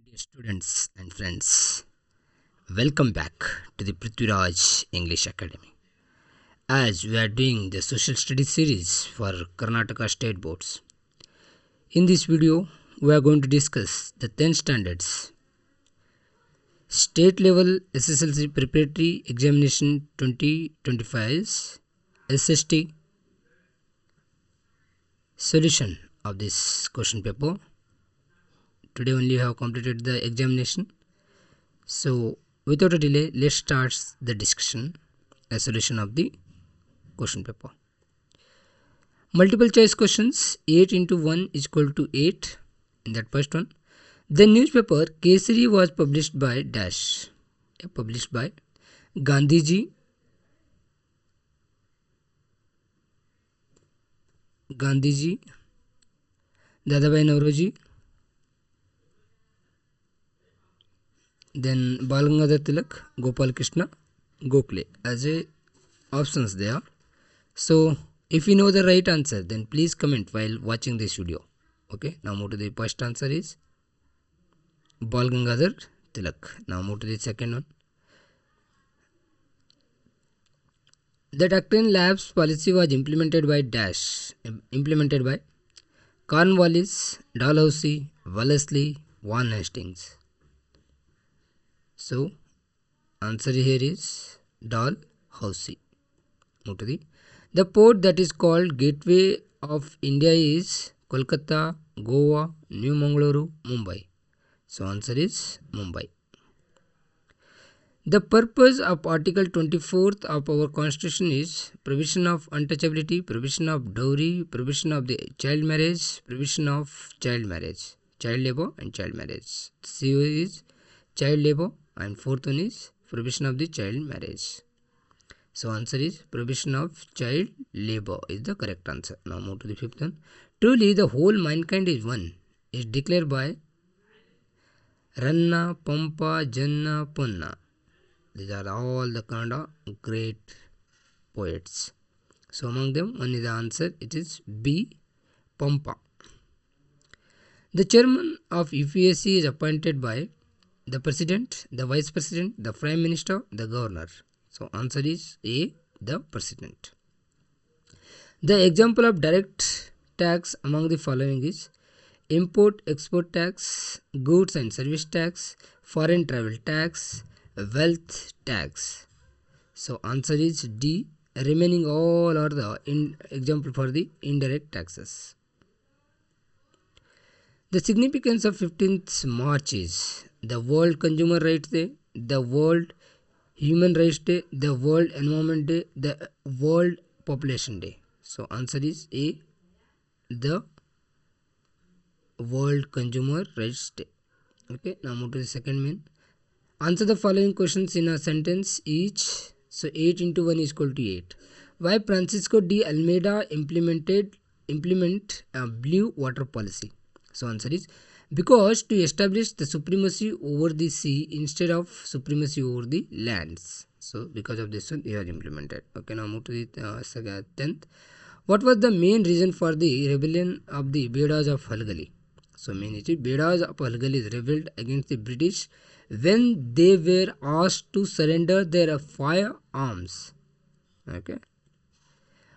Dear students and friends, welcome back to the Prithviraj English Academy. As we are doing the social studies series for Karnataka State Boards, in this video we are going to discuss the 10th standards state level SSLC preparatory examination 2025's SST solution of this question paper. Today only we have completed the examination. So without a delay, let's start the discussion, a solution of the question paper. Multiple choice questions, 8 into 1 is equal to 8. In that first one, the newspaper Kesari was published by dash. Published by Gandhiji, Dadabhai Nauroji, then Bal Gangadhar Tilak, Gopal Krishna Gokhale as a options there. So if you know the right answer, then please comment while watching this video. Okay, now move to the first answer is Bal Gangadhar Tilak. Now move to the second one. The Doctrine Labs policy was implemented by dash. Implemented by Cornwallis, Dalhousie, Wellesley, Vaughan Hastings. So answer here is Dalhousie. Move to the port that is called Gateway of India is Kolkata, Goa, New Mangaluru, Mumbai. So answer is Mumbai. The purpose of Article 24th of our Constitution is provision of untouchability, provision of dowry, provision of the child marriage, provision of child marriage, child labor and child marriage. C is child labor and fourth one is provision of the child marriage. So answer is provision of child labor is the correct answer. Now move to the fifth one. Truly the whole mankind is one is declared by Ranna, Pampa, Janna, Punna. These are all the Kannada great poets. So among them one is the answer. It is B. Pampa. The chairman of UPSC is appointed by the president, the vice president, the prime minister, the governor. So answer is A, the president. The example of direct tax among the following is import export tax, goods and service tax, foreign travel tax, wealth tax. So answer is D. Remaining all are the example for the indirect taxes. The significance of 15th March is the World Consumer Rights Day, the World Human Rights Day, the World Environment Day, the World Population Day. So answer is A, the World Consumer Rights Day. Okay, now move to the second main. Answer the following questions in a sentence each. So 8 into 1 is equal to 8. Why Francisco de Almeida implement a blue water policy? So answer is because to establish the supremacy over the sea instead of supremacy over the lands. So because of this one he has implemented. Okay, now move to the 10th. What was the main reason for the rebellion of the Bedas of Halgali? So main is Bedas of Halgali rebelled against the British when they were asked to surrender their firearms. Okay.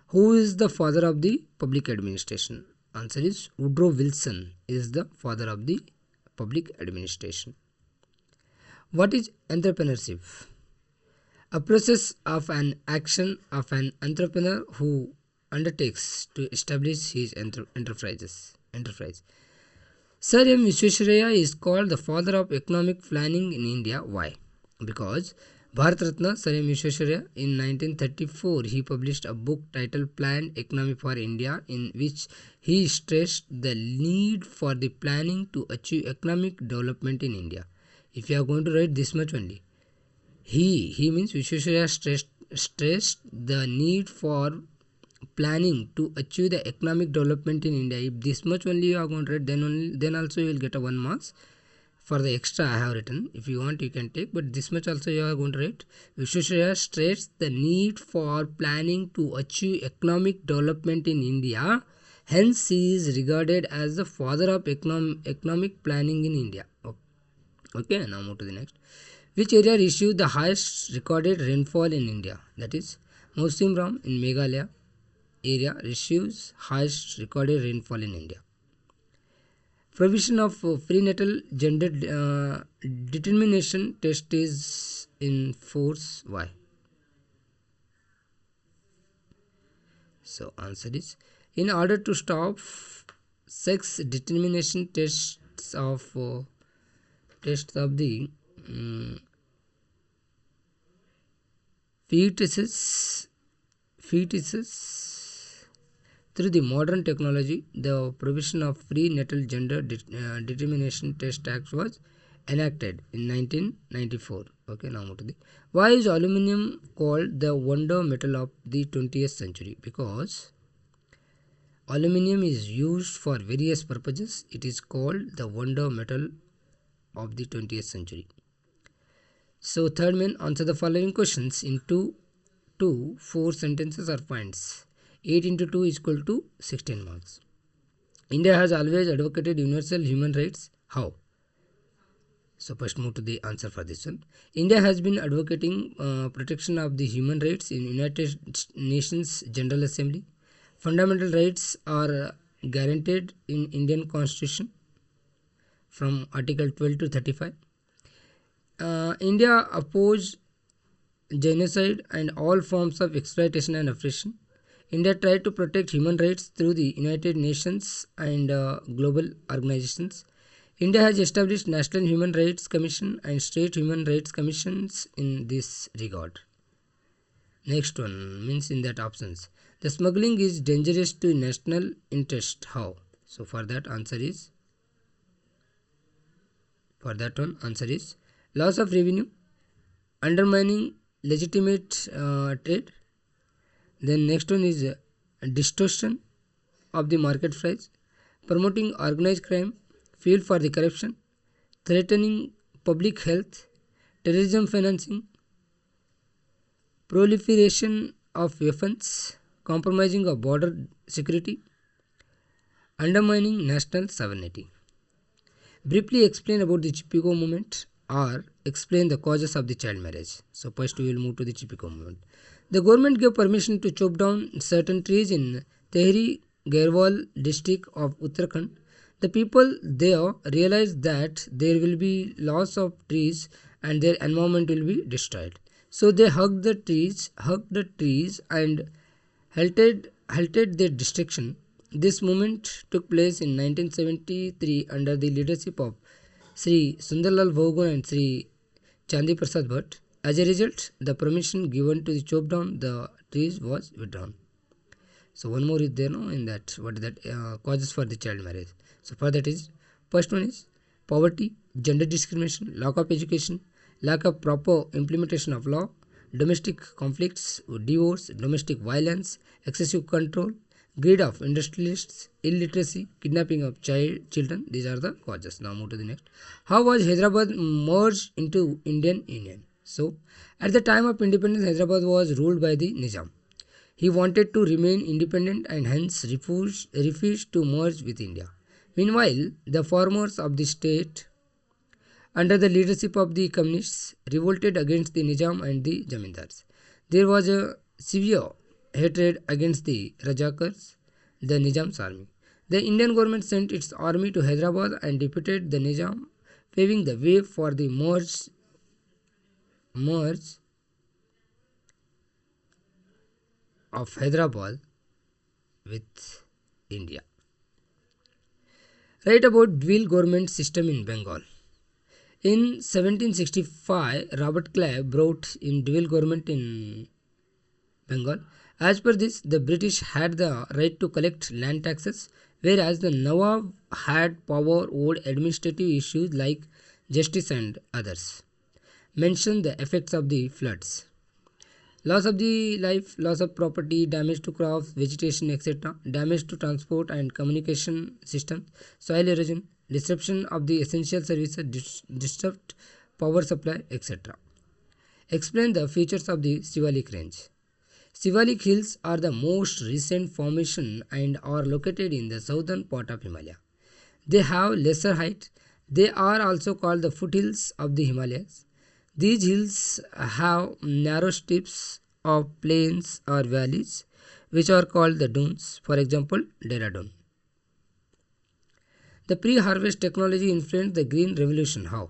Who is the father of the public administration? Answer is Woodrow Wilson is the father of the public administration. What is entrepreneurship? A process of an action of an entrepreneur who undertakes to establish his enterprise. Sir M. Visvesvaraya is called the father of economic planning in India. Why? Because Bharat Ratna Sir M. Visvesvaraya in 1934 he published a book titled Planned Economy for India, in which he stressed the need for the planning to achieve economic development in India. If you are going to write this much only, he means Visvesvaraya stressed the need for planning to achieve the economic development in India. If this much only you are going to write, then also you will get a 1 marks. For the extra I have written, if you want you can take, but this much also you are going to write. Visvesvaraya stressed the need for planning to achieve economic development in India. Hence he is regarded as the father of economic planning in India. Okay. Okay, now move to the next. Which area received the highest recorded rainfall in India? That is, Mawsim Ram in Meghalaya area receives highest recorded rainfall in India. Provision of prenatal gender determination test is in force. Why? So answer is, in order to stop sex determination tests of the fetuses through the modern technology, the provision of prenatal gender determination test act was enacted in 1994. Okay, now move to the, why is aluminum called the wonder metal of the 20th century? Because aluminum is used for various purposes. It is called the wonder metal of the 20th century. So third main, answer the following questions in 4 sentences or points. 8 into 2 is equal to 16 marks. India has always advocated universal human rights. How? So first move to the answer for this one. India has been advocating protection of the human rights in United Nations General Assembly. Fundamental rights are guaranteed in Indian Constitution from Article 12 to 35. India opposed genocide and all forms of exploitation and oppression. India tried to protect human rights through the United Nations and global organizations. India has established National Human Rights Commission and State Human Rights Commissions in this regard. Next one means in that options. The smuggling is dangerous to national interest. How? So for that answer is, loss of revenue, undermining legitimate trade. Then next one is distortion of the market price, promoting organized crime, fuel for the corruption, threatening public health, terrorism financing, proliferation of weapons, compromising of border security, undermining national sovereignty. Briefly explain about the Chippewa movement or explain the causes of the child marriage. So first we will move to the Chippewa movement. The government gave permission to chop down certain trees in Tehri Gairwal district of Uttarakhand. The people there realized that there will be loss of trees and their environment will be destroyed. So they hugged the trees and halted their destruction. This movement took place in 1973 under the leadership of Sri Sundarlal Bhogun and Sri Chandi Prasad Bhatt. As a result, the permission given to chop down the trees was withdrawn. So one more is there no in that. What is that? Causes for the child marriage. So for that is, first one is poverty, gender discrimination, lack of education, lack of proper implementation of law, domestic conflicts, divorce, domestic violence, excessive control, greed of industrialists, illiteracy, kidnapping of children. These are the causes. Now move to the next. How was Hyderabad merged into Indian Union? So, at the time of independence, Hyderabad was ruled by the Nizam. He wanted to remain independent and hence refused to merge with India. Meanwhile, the farmers of the state, under the leadership of the communists, revolted against the Nizam and the Jamindars. There was a severe hatred against the Rajakars, the Nizam's army. The Indian government sent its army to Hyderabad and defeated the Nizam, paving the way for the merge of Hyderabad with India. Write about dual government system in Bengal. In 1765, Robert Clive brought in dual government in Bengal. As per this, the British had the right to collect land taxes, whereas the Nawab had power over administrative issues like justice and others. Mention the effects of the floods. Loss of the life, loss of property, damage to crops, vegetation, etc. Damage to transport and communication systems, soil erosion, disruption of the essential services, disrupt power supply, etc. Explain the features of the Shivalik range. Shivalik hills are the most recent formation and are located in the southern part of Himalaya. They have lesser height They are also called the foothills of the Himalayas. These hills have narrow strips of plains or valleys which are called the dunes, for example, Dehradun. The pre-harvest technology influenced the green revolution. How?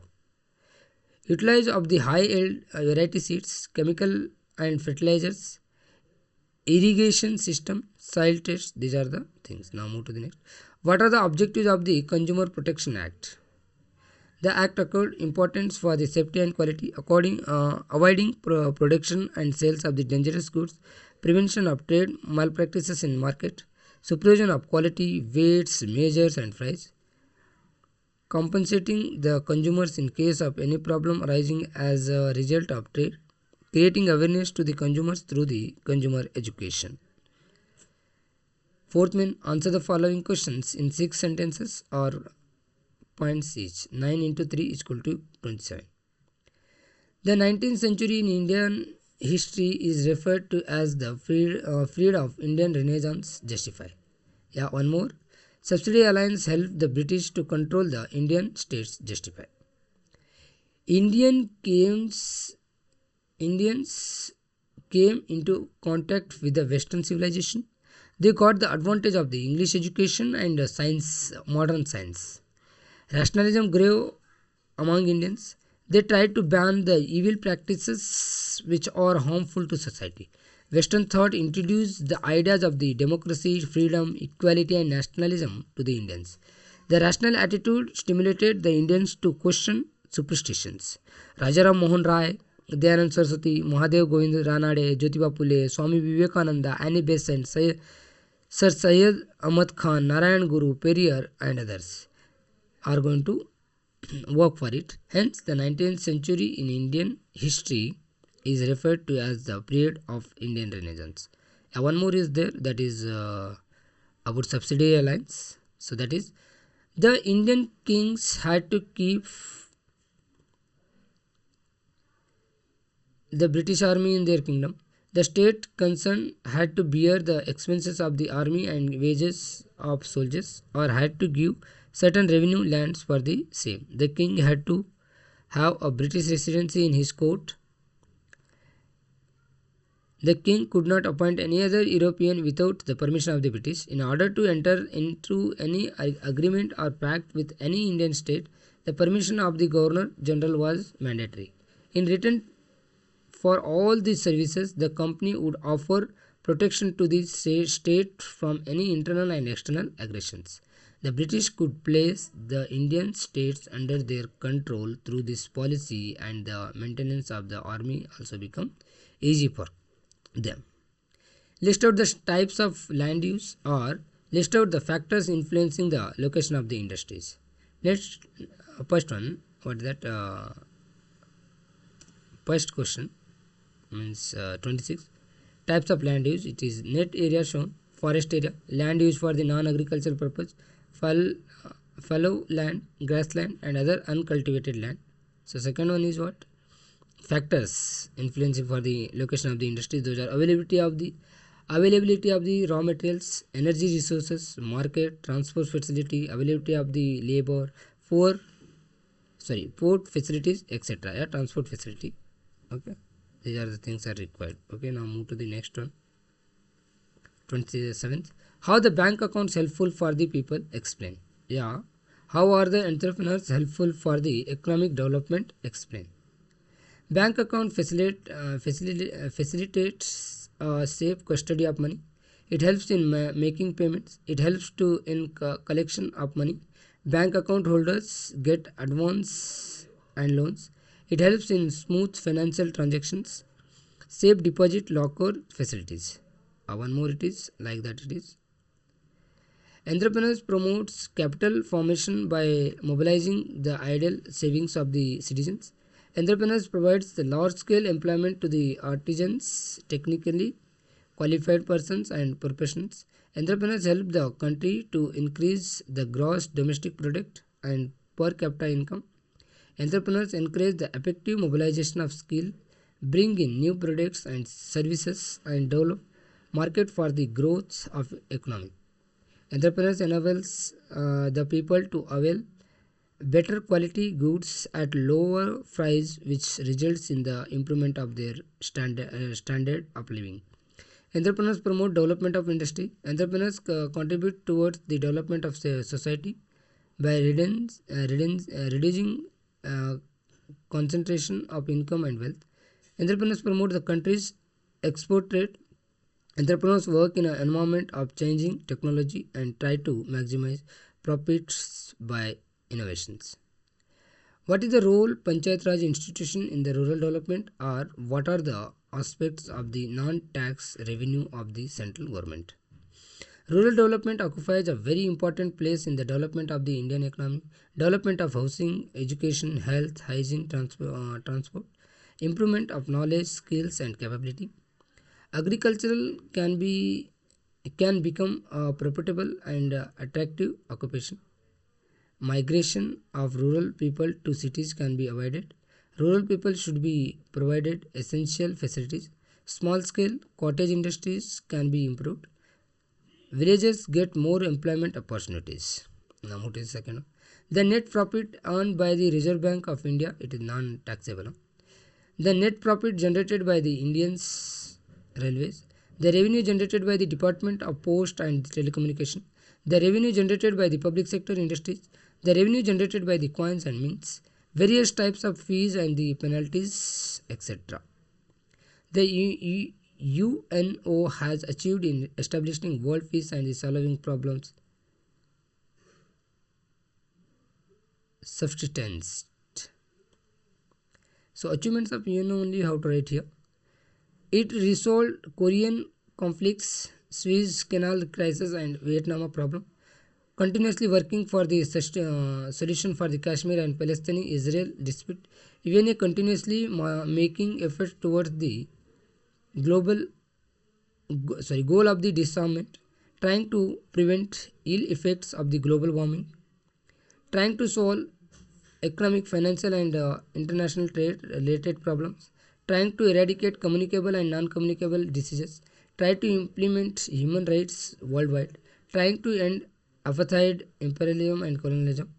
Utilize of the high-yield variety seeds, chemical and fertilizers, irrigation system, soil tests, these are the things. Now move to the next. What are the objectives of the Consumer Protection Act? The act accorded importance for the safety and quality, avoiding production and sales of the dangerous goods, prevention of trade malpractices in market, supervision of quality, weights, measures and price, compensating the consumers in case of any problem arising as a result of trade, creating awareness to the consumers through the consumer education. Fourth main, answer the following questions in 6 sentences or points each. 9 into 3 is equal to 27. The 19th century in Indian history is referred to as the period of Indian Renaissance. Justify. Yeah, one more. Subsidy alliance helped the British to control the Indian states. Justify. Indians came into contact with the Western civilization. They got the advantage of the English education and science, modern science. Rationalism grew among Indians. They tried to ban the evil practices which are harmful to society. Western thought introduced the ideas of the democracy, freedom, equality and nationalism to the Indians. The rational attitude stimulated the Indians to question superstitions. Rajaram Mohan Rai, Dayanand Saraswati, Mahadev Govind Ranade, Jyotiba Phule, Swami Vivekananda, Annie Besant, Sir Syed Ahmad Khan, Narayan Guru, Periyar and others are going to work for it. Hence, the 19th century in Indian history is referred to as the period of Indian Renaissance. One more is there, that is about subsidiary alliance. So that is, the Indian kings had to keep the British army in their kingdom. The state concerned had to bear the expenses of the army and wages of soldiers, or had to give certain revenue lands for the same. The king had to have a British residency in his court. The king could not appoint any other European without the permission of the British. In order to enter into any agreement or pact with any Indian state, the permission of the Governor General was mandatory. In return for all these services, the company would offer protection to the state from any internal and external aggressions. The British could place the Indian states under their control through this policy, and the maintenance of the army also become easy for them. List out the types of land use, or list out the factors influencing the location of the industries. Let's first one, what is that? First question means 26. Types of land use. It is net area shown, forest area, land used for the non-agricultural purpose, fallow land, grassland and other uncultivated land. So second one is what? Factors influencing for the location of the industry. Those are availability of the raw materials, energy resources, market, transport facility, availability of the labor, port facilities, etc. Yeah, transport facility. Okay, these are the things that are required. Okay, now move to the next one. 27th. How the bank accounts helpful for the people? Explain. Yeah. How are the entrepreneurs helpful for the economic development? Explain. Bank account facilitates safe custody of money. It helps in making payments. It helps in collection of money. Bank account holders get advance and loans. It helps in smooth financial transactions. Safe deposit locker facilities. One more it is like that it is. Entrepreneurs promotes capital formation by mobilizing the idle savings of the citizens. Entrepreneurs provides the large-scale employment to the artisans, technically qualified persons and professions. Entrepreneurs help the country to increase the gross domestic product and per capita income. Entrepreneurs encourage the effective mobilization of skill, bring in new products and services and develop market for the growth of economy. Entrepreneurs enables the people to avail better quality goods at lower price, which results in the improvement of their standard of living. Entrepreneurs promote development of industry. Entrepreneurs contribute towards the development of society by reducing uh, concentration of income and wealth. Entrepreneurs promote the country's export trade. Entrepreneurs work in an environment of changing technology and try to maximize profits by innovations. What is the role Panchayat Raj institution in the rural development, or what are the aspects of the non-tax revenue of the central government? Rural development occupies a very important place in the development of the Indian economy. Development of housing, education, health, hygiene, transport, improvement of knowledge, skills, and capability. Agricultural can become a profitable and attractive occupation. Migration of rural people to cities can be avoided. Rural people should be provided essential facilities. Small scale cottage industries can be improved. Villages get more employment opportunities. Now move to the second one. The net profit earned by the Reserve Bank of India, it is non-taxable. The net profit generated by the Indians Railways. The revenue generated by the Department of Post and Telecommunication. The revenue generated by the public sector industries. The revenue generated by the coins and mints. Various types of fees and the penalties, etc. The UNO has achieved in establishing world peace and the solving problems subsistence. So achievements of UNO only how to write here. It resolved Korean conflicts, Suez Canal crisis and Vietnam problem. Continuously working for the solution for the Kashmir and Palestine-Israel dispute. UN continuously making efforts towards the goal of the disarmament, trying to prevent ill effects of the global warming, trying to solve economic, financial and international trade related problems, trying to eradicate communicable and non-communicable diseases, try to implement human rights worldwide, trying to end apartheid, imperialism and colonialism.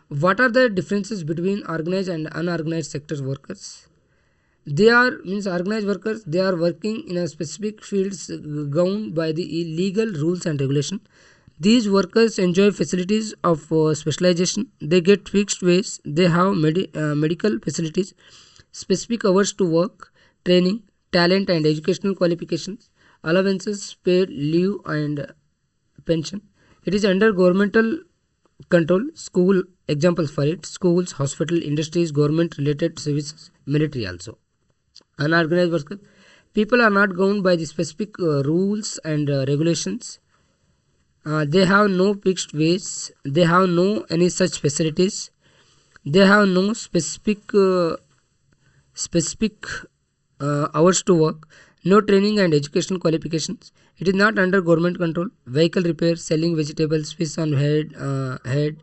What are the differences between organized and unorganized sector workers? They are organized workers. They are working in a specific fields governed by the legal rules and regulation. These workers enjoy facilities of specialization. They get fixed wages. They have medical facilities, specific hours to work, training, talent and educational qualifications, allowances, paid leave and pension. It is under governmental control. School examples for it: schools, hospital, industries, government related services, military also. Unorganized workers, people are not governed by the specific rules and regulations. They have no fixed wage. They have no any such facilities. They have no specific hours to work. No training and educational qualifications. It is not under government control. Vehicle repair, selling vegetables, fish on head,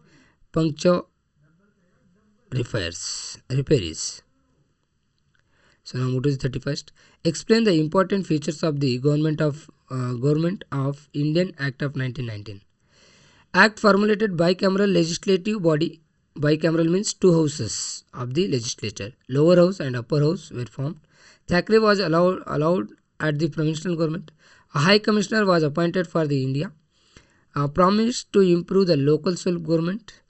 puncture repairs. So now move to the 31st. Explain the important features of the Government of Indian Act of 1919. Act formulated bicameral legislative body. Bicameral means two houses of the legislature. Lower house and upper house were formed. Thackeray was allowed at the provincial government. A high commissioner was appointed for the India. Promised to improve the local self-government.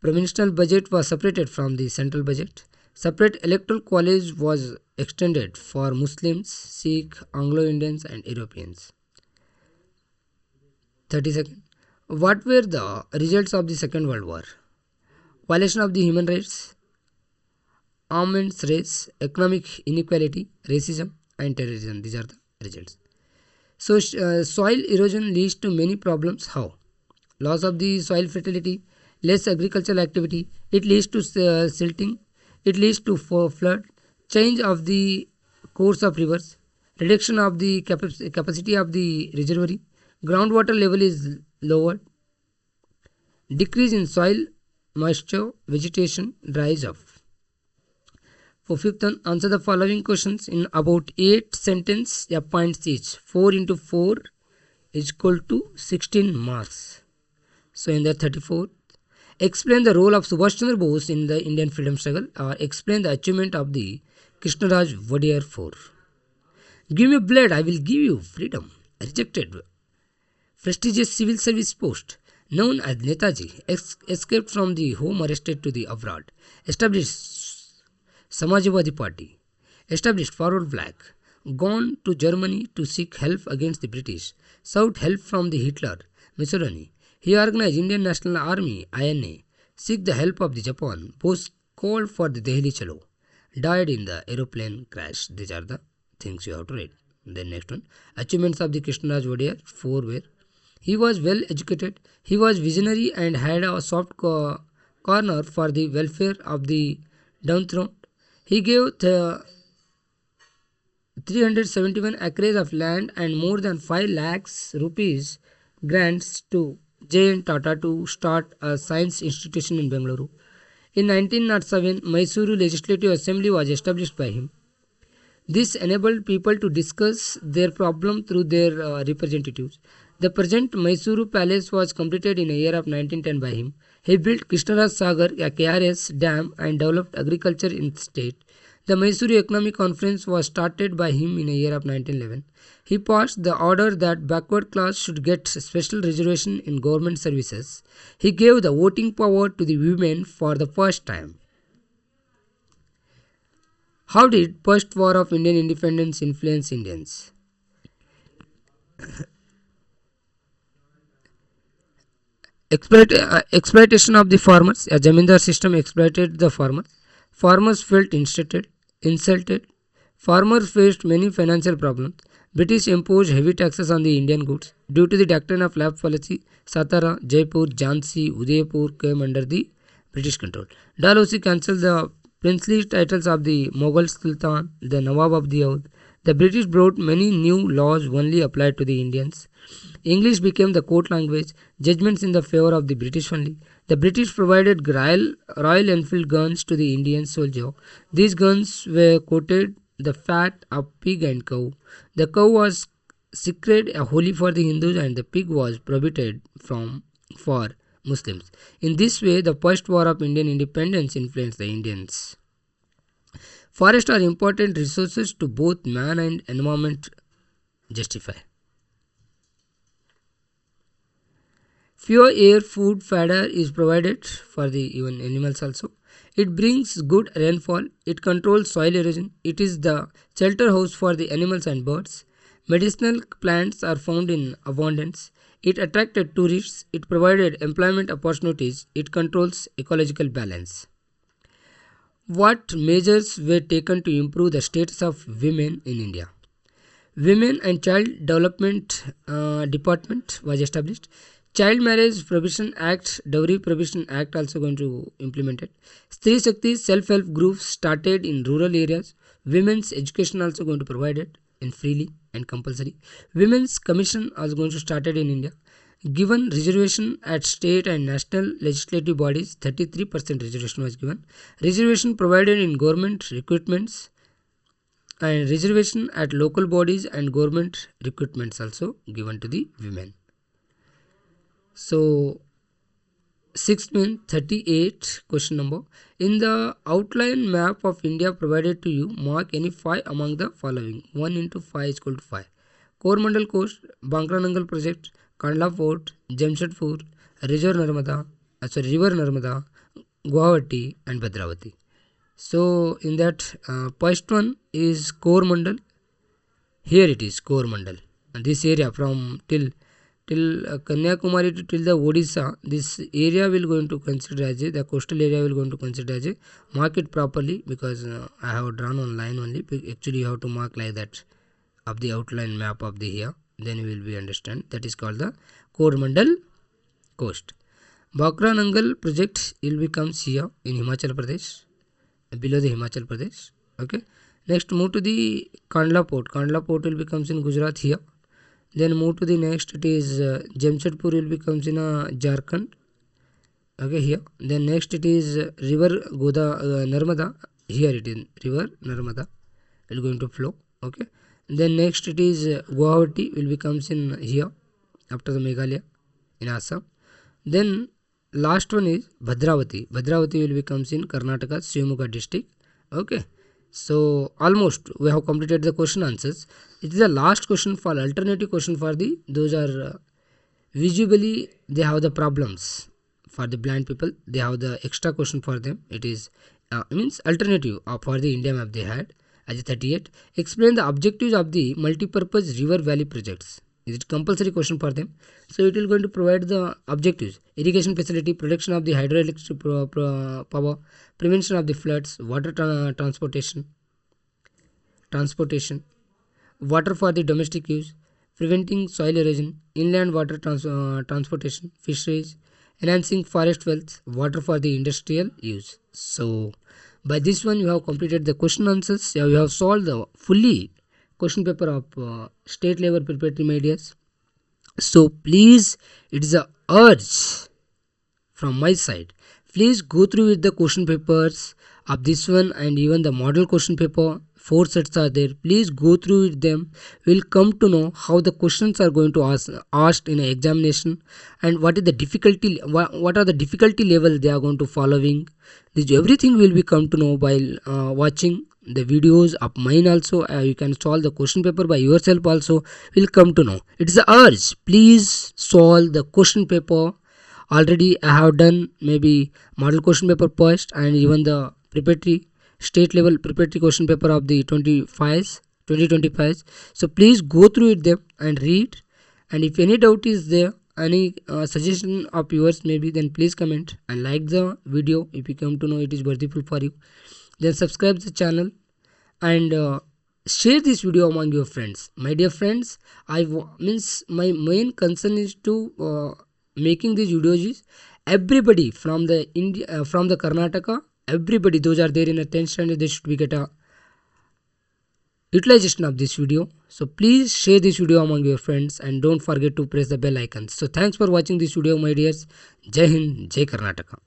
Provincial budget was separated from the central budget. Separate electoral college was extended for Muslims, Sikh, Anglo-Indians and Europeans. 32nd. What were the results of the Second World War? Violation of the human rights, armaments race, economic inequality, racism and terrorism. These are the results. So soil erosion leads to many problems. How? Loss of the soil fertility, less agricultural activity. It leads to silting. It leads to flood, change of the course of rivers, reduction of the capacity of the reservoir, groundwater level is lowered, decrease in soil moisture, vegetation dries up. For fifth one, answer the following questions in about 8 sentences, points each. 4 into 4 is equal to 16 marks. So in the 34th, Explain the role of Subhash Chandra Bose in the Indian freedom struggle, or explain the achievement of the Krishnaraj Wadiar 4. Give me blood, I will give you freedom. Rejected. Prestigious civil service post known as Netaji escaped from the home, arrested to the abroad. Established Samajwadi Party. Established Forward Flag. Gone to Germany to seek help against the British. Sought help from the Hitler, Mussolini. He organized Indian National Army (INA). Seek the help of the Japan. Bose called for the Delhi Chalo. Died in the aeroplane crash. These are the things you have to read. Then next one. Achievements of the Krishnaraj Wadiar 4 were: he was well educated, he was visionary and had a soft corner for the welfare of the downtrodden. He gave 371 acres of land and more than 5 lakhs rupees grants to J.N. Tata to start a science institution in Bengaluru. In 1907, Mysuru Legislative Assembly was established by him. This enabled people to discuss their problem through their representatives. The present Mysuru Palace was completed in a year of 1910 by him. He built Krishnaraj Sagar, a KRS dam, and developed agriculture in the state. The Mysuru Economic Conference was started by him in a year of 1911. He passed the order that backward class should get special reservation in government services. He gave the voting power to the women for the first time. How did post-war of Indian independence influence Indians? Exploitation of the farmers. A Jamindar system exploited the farmers. Farmers felt insulted. Farmers faced many financial problems. British imposed heavy taxes on the Indian goods. Due to the doctrine of lap policy, Satara, Jaipur, Jhansi, Udaipur came under the British control. Dalhousie cancelled the princely titles of the Mughal Sultan, the Nawab of the Oudh. The British brought many new laws only applied to the Indians. English became the court language, judgments in the favor of the British only. The British provided Royal Enfield guns to the Indian soldier. These guns were coated the fat of pig and cow. The cow was sacred, holy for the Hindus, and the pig was prohibited for Muslims. In this way, the post-war of Indian independence influenced the Indians. Forests are important resources to both man and environment. Justify. Pure air, food, fodder is provided for the even animals also. It brings good rainfall. It controls soil erosion. It is the shelter house for the animals and birds. Medicinal plants are found in abundance. It attracted tourists. It provided employment opportunities. It controls ecological balance. What measures were taken to improve the status of women in India? Women and Child Development Department was established. Child Marriage Prohibition Act, Dowry Prohibition Act also going to implement it. Stree Shakti self-help groups started in rural areas. Women's education also going to provide it in freely and compulsory. Women's Commission also going to started in India. Given reservation at state and national legislative bodies, 33% reservation was given. Reservation provided in government recruitments and reservation at local bodies and government recruitments also given to the women. So, 6th min 38 question number. In the outline map of India provided to you, mark any 5 among the following. 1 into 5 is equal to 5. Coromandel Coast, Bankra Nangal Project, Kandla Fort, Jamshedpur, River Narmada, Guwahati and Bhadravati. So, in that first one is Coromandel. Here it is Coromandel. And this area from till Kanyakumari to till the Odisha, this area will going to consider as the coastal area will going to consider as mark it properly, because I have drawn on line only. Actually, you have to mark like that of the outline map of the here. Then you will be understand. That is called the Coromandel Coast. Bakra Nangal project will becomes here in Himachal Pradesh, below the Himachal Pradesh. Okay. Next, move to the Kandla Port. Kandla Port will becomes in Gujarat here. Then move to the next, it is Jamshedpur will becomes in Jharkhand. Okay, here. Then next it is river Narmada. Here it is river Narmada will going to flow. Okay. Then next it is Guwahati will becomes in here after the Meghalaya in Assam. Then last one is Bhadravati. Bhadravati will becomes in Karnataka, Shivamogga district. Okay. So almost we have completed the question answers. It is the last question for alternative question for the those are visibly they have the problems for the blind people. They have the extra question for them. It is means alternative for the India map they had as a 38. Explain the objectives of the multi-purpose river valley projects. Is it compulsory question for them? So it will going to provide the objectives: irrigation facility, protection of the hydroelectric power, prevention of the floods, water transportation, water for the domestic use, preventing soil erosion, inland water transportation, fisheries, enhancing forest wealth, water for the industrial use. So by this one you have completed the question answers. You have solved the fully question paper of state level preparatory medias. So please, it is a urge from my side, please go through with the question papers of this one and even the model question paper. 4 sets are there. Please go through with them. We'll come to know how the questions are going to asked in an examination, and what is the difficulty, what are the difficulty level they are going to following. This everything will be come to know while watching the videos of mine. Also you can solve the question paper by yourself also, will come to know. It's a urge, please solve the question paper. Already I have done maybe model question paper first and even the preparatory state level preparatory question paper of the 2025. So please go through it them and read, and if any doubt is there, any suggestion of yours maybe, then please comment and like the video if you come to know it is worthful for you. Then subscribe the channel and share this video among your friends. My dear friends, means my main concern is to making these videos is everybody from the India, from the Karnataka, everybody those are there in a 10th standard, they should be get a utilization of this video. So please share this video among your friends and don't forget to press the bell icon. So thanks for watching this video, my dears. Jai Hind, Jai Karnataka.